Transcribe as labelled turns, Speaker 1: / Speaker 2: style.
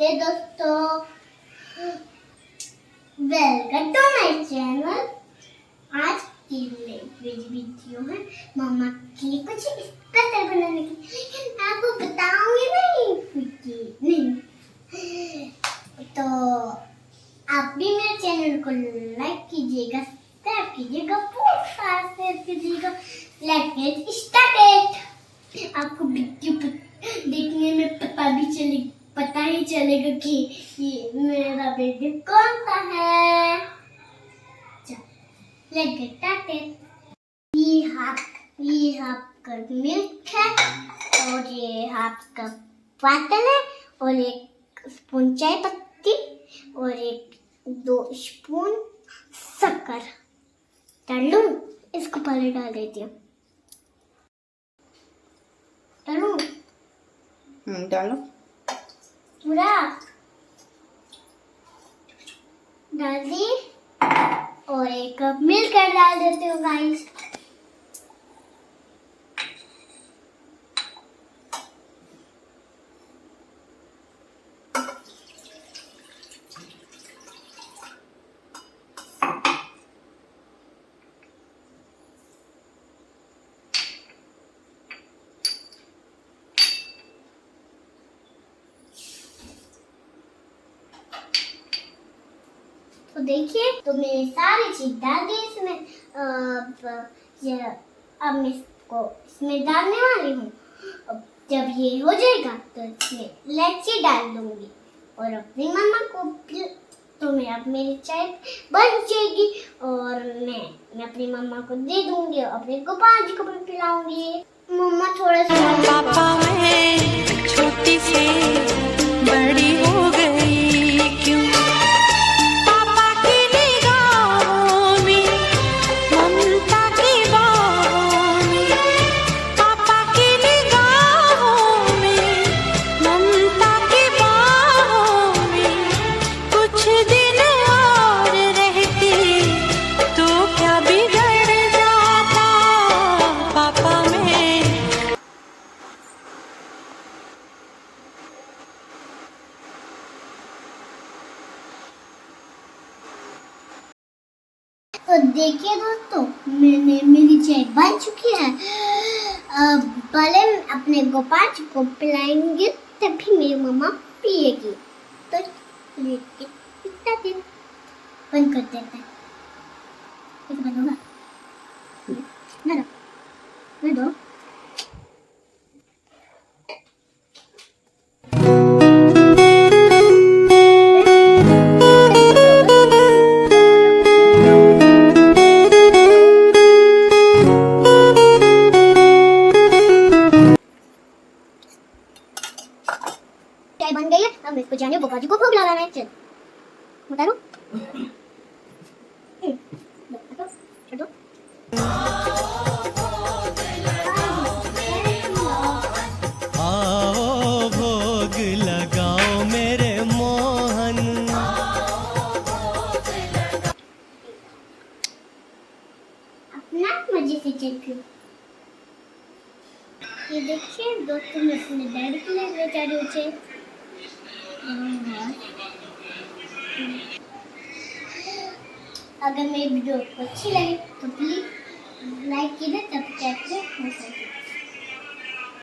Speaker 1: नमस्ते दोस्तों, welcome to my channel. आज की वीडियो है मामा के लिए कुछ स्पेशल बनाने की, लेकिन आपको बताऊंगी नहीं। तो आप भी मेरे चैनल को लाइक कीजिएगा, सब्सक्राइब कीजिएगा, बहुत सारा शेयर कीजिएगा। Let's get started. आपको वीडियो देखने में पता ही चलेगा कि ये मेरा वीडियो कौन सा है। Let's get started. ये हाफ कप मिल्क है और ये हाफ कप वाटर है और एक स्पून चाय पत्ती और एक 2 स्पून शक्कर डाल लूं। इसको पहले डाल देती हूँ।
Speaker 2: डालो
Speaker 1: पूरा डाल दी और एक कप मिल्क डाल देती हूँ गाइस। तो देखिए, तो मैंने सारी चीज डाल दी इसमें। अब मैं इसको इसमें डालने वाली हूँ। अब जब ये हो जाएगा तो इसमें इलायची डाल दूंगी और अपनी मम्मा को तो मैं अब मेरी चाय बन जाएगी और मैं अपनी मम्मा को दे दूंगी और अपने गोपाल जी को भी पिलाऊंगी। मम्मा थोड़ा सा
Speaker 3: पापा मैं छोटी से बड़ी हो गई क्यों? पापा की निगाहों में ममता की बाहों में, पापा की निगाहों में ममता की बाहों में कुछ दिन और रहती तो क्या बिगड़ जाता पापा मैं।
Speaker 1: तो देखिए दोस्तों, मेरी चाय बन चुकी है। अब पहले अपने गोपाल जी को पिलाएंगे तभी मेरी मम्मा पिएगी। तो इतना दिन बंद कर देते हैं। कैसे बंद होगा? ना दो चाय बन गई है। अब इसको जाने गोपाल जी को भोग लगाना है। चल उतारो। छोड़ो।
Speaker 4: आओ भोग लगाओ मेरे मोहन।
Speaker 1: अपना मजे से चेक। ये देखिए दोस्तों, मैं अपने डैडी के लिए ले जा रही हूँ। अगर मेरी वीडियो आपको अच्छी लगे तो प्लीज लाइक कीजिए, सब्सक्राइब कीजिए।